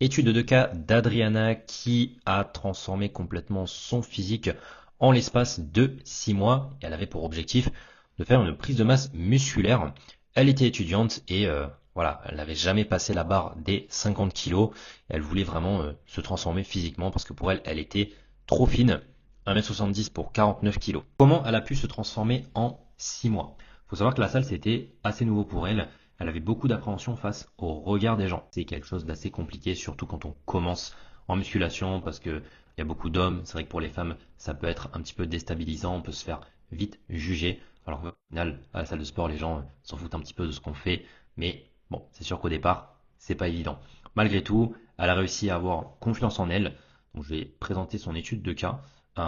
Étude de cas d'Adriana qui a transformé complètement son physique en l'espace de 6 mois. Et elle avait pour objectif de faire une prise de masse musculaire. Elle était étudiante et voilà, elle n'avait jamais passé la barre des 50 kilos. Elle voulait vraiment se transformer physiquement parce que pour elle, elle était trop fine. 1m70 pour 49 kilos. Comment elle a pu se transformer en 6 mois? Il faut savoir que la salle, c'était assez nouveau pour elle. Elle avait beaucoup d'appréhension face au regard des gens. C'est quelque chose d'assez compliqué, surtout quand on commence en musculation, parce que il y a beaucoup d'hommes. C'est vrai que pour les femmes, ça peut être un petit peu déstabilisant. On peut se faire vite juger. Alors qu'au final, à la salle de sport, les gens s'en foutent un petit peu de ce qu'on fait. Mais bon, c'est sûr qu'au départ, c'est pas évident. Malgré tout, elle a réussi à avoir confiance en elle. Donc, je vais présenter son étude de cas. Et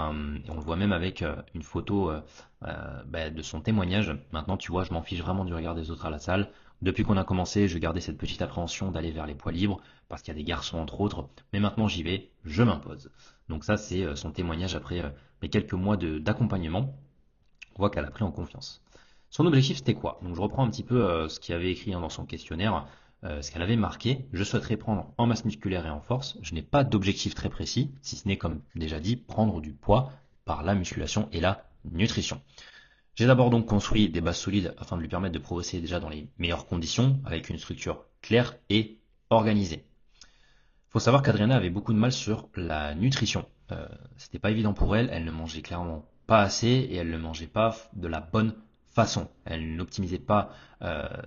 on le voit même avec une photo de son témoignage. Maintenant, tu vois, je m'en fiche vraiment du regard des autres à la salle. Depuis qu'on a commencé, je gardais cette petite appréhension d'aller vers les poids libres, parce qu'il y a des garçons entre autres, mais maintenant j'y vais, je m'impose. Donc ça, c'est son témoignage après mes quelques mois d'accompagnement. On voit qu'elle a pris en confiance. Son objectif, c'était quoi? Donc je reprends un petit peu ce qu'il avait écrit dans son questionnaire, ce qu'elle avait marqué. Je souhaiterais prendre en masse musculaire et en force. Je n'ai pas d'objectif très précis, si ce n'est, comme déjà dit, prendre du poids par la musculation et la nutrition. J'ai d'abord donc construit des bases solides afin de lui permettre de progresser déjà dans les meilleures conditions, avec une structure claire et organisée. Il faut savoir qu'Adriana avait beaucoup de mal sur la nutrition. C'était pas évident pour elle, elle ne mangeait clairement pas assez et elle ne mangeait pas de la bonne façon. Elle n'optimisait pas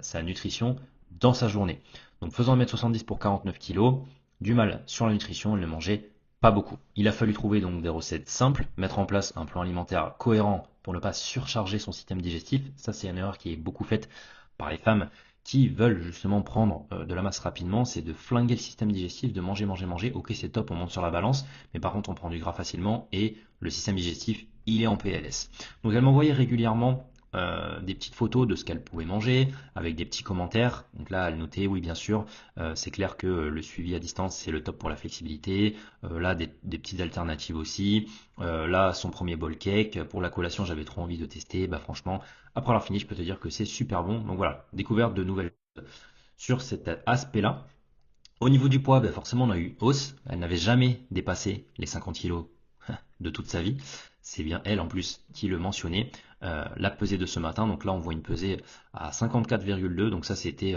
sa nutrition dans sa journée. Donc faisant 1m70 pour 49 kg, du mal sur la nutrition, elle ne mangeait pas beaucoup. Il a fallu trouver donc des recettes simples, mettre en place un plan alimentaire cohérent pour ne pas surcharger son système digestif. Ça, c'est une erreur qui est beaucoup faite par les femmes qui veulent justement prendre de la masse rapidement, c'est de flinguer le système digestif, de manger, manger, manger. Ok, c'est top, on monte sur la balance, mais par contre, on prend du gras facilement et le système digestif, il est en PLS. Donc, elle m'envoyait régulièrement des petites photos de ce qu'elle pouvait manger, avec des petits commentaires. Donc là, elle notait, oui, bien sûr, c'est clair que le suivi à distance, c'est le top pour la flexibilité. Là, des petites alternatives aussi. Là, son premier bowl cake. Pour la collation, j'avais trop envie de tester. Bah, franchement, après avoir fini, je peux te dire que c'est super bon. Donc voilà, découverte de nouvelles choses sur cet aspect-là. Au niveau du poids, bah, forcément, on a eu hausse. Elle n'avait jamais dépassé les 50 kilos de toute sa vie. C'est bien elle en plus qui le mentionnait. La pesée de ce matin, donc là on voit une pesée à 54,2, donc ça c'était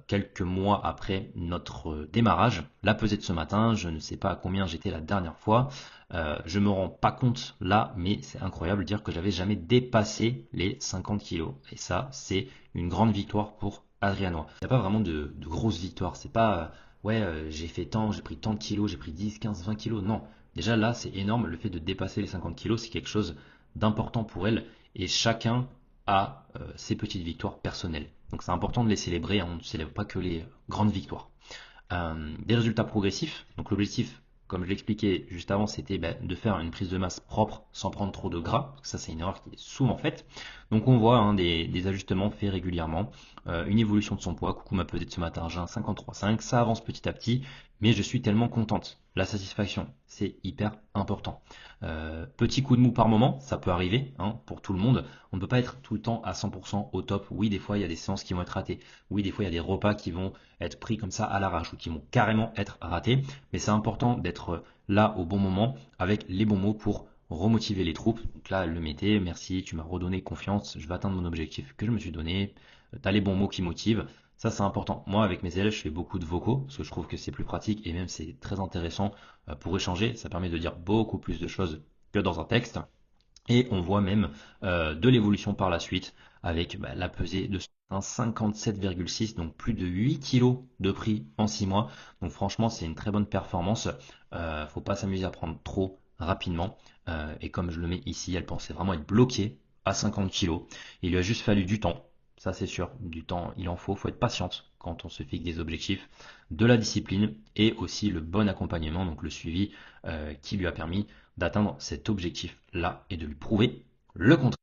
quelques mois après notre démarrage. La pesée de ce matin, je ne sais pas à combien j'étais la dernière fois. Je me rends pas compte là, mais c'est incroyable de dire que j'avais jamais dépassé les 50 kilos. Et ça, c'est une grande victoire pour Adriano. Il n'y a pas vraiment de grosses victoires. C'est pas ouais, j'ai fait tant, j'ai pris tant de kilos, j'ai pris 10, 15, 20 kilos. Non. Déjà là, c'est énorme. Le fait de dépasser les 50 kilos, c'est quelque chose d'important pour elle. Et chacun a ses petites victoires personnelles. Donc c'est important de les célébrer. On ne célèbre pas que les grandes victoires. Des résultats progressifs. Donc l'objectif, comme je l'expliquais juste avant, c'était de faire une prise de masse propre sans prendre trop de gras. Parce que ça, c'est une erreur qui est souvent faite. Donc on voit des ajustements faits régulièrement. Une évolution de son poids. Coucou ma pesée de ce matin, j'ai un 53,5. Ça avance petit à petit, mais je suis tellement contente. La satisfaction, c'est hyper important. Petit coup de mou par moment, ça peut arriver hein, pour tout le monde. On ne peut pas être tout le temps à 100% au top. Oui, des fois, il y a des séances qui vont être ratées. Oui, des fois, il y a des repas qui vont être pris comme ça à l'arrache ou qui vont carrément être ratés. Mais c'est important d'être là au bon moment avec les bons mots pour remotiver les troupes. Donc là, elle le mettait, merci, tu m'as redonné confiance, je vais atteindre mon objectif que je me suis donné. Tu as les bons mots qui motivent. Ça, c'est important. Moi, avec mes élèves, je fais beaucoup de vocaux parce que je trouve que c'est plus pratique et même c'est très intéressant pour échanger. Ça permet de dire beaucoup plus de choses que dans un texte. Et on voit même de l'évolution par la suite avec la pesée de un 57,6, donc plus de 8 kilos de prix en 6 mois. Donc franchement, c'est une très bonne performance. Faut pas s'amuser à prendre trop rapidement. Et comme je le mets ici, elle pensait vraiment être bloquée à 50 kilos. Il lui a juste fallu du temps. Ça c'est sûr, du temps il en faut être patiente quand on se fixe des objectifs, de la discipline et aussi le bon accompagnement, donc le suivi qui lui a permis d'atteindre cet objectif-là et de lui prouver le contraire.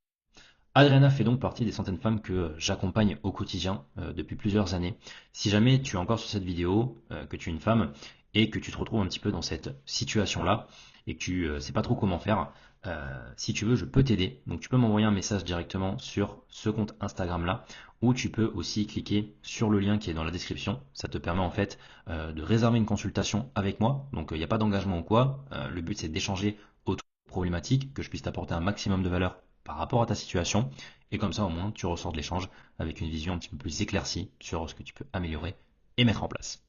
Adriana fait donc partie des centaines de femmes que j'accompagne au quotidien depuis plusieurs années. Si jamais tu es encore sur cette vidéo, que tu es une femme et que tu te retrouves un petit peu dans cette situation-là, et que tu sais pas trop comment faire, si tu veux, je peux t'aider. Donc tu peux m'envoyer un message directement sur ce compte Instagram là, ou tu peux aussi cliquer sur le lien qui est dans la description. Ça te permet en fait de réserver une consultation avec moi. Donc il n'y a pas d'engagement ou quoi. Le but c'est d'échanger autour de problématiques, que je puisse t'apporter un maximum de valeur par rapport à ta situation. Et comme ça au moins tu ressors de l'échange avec une vision un petit peu plus éclaircie sur ce que tu peux améliorer et mettre en place.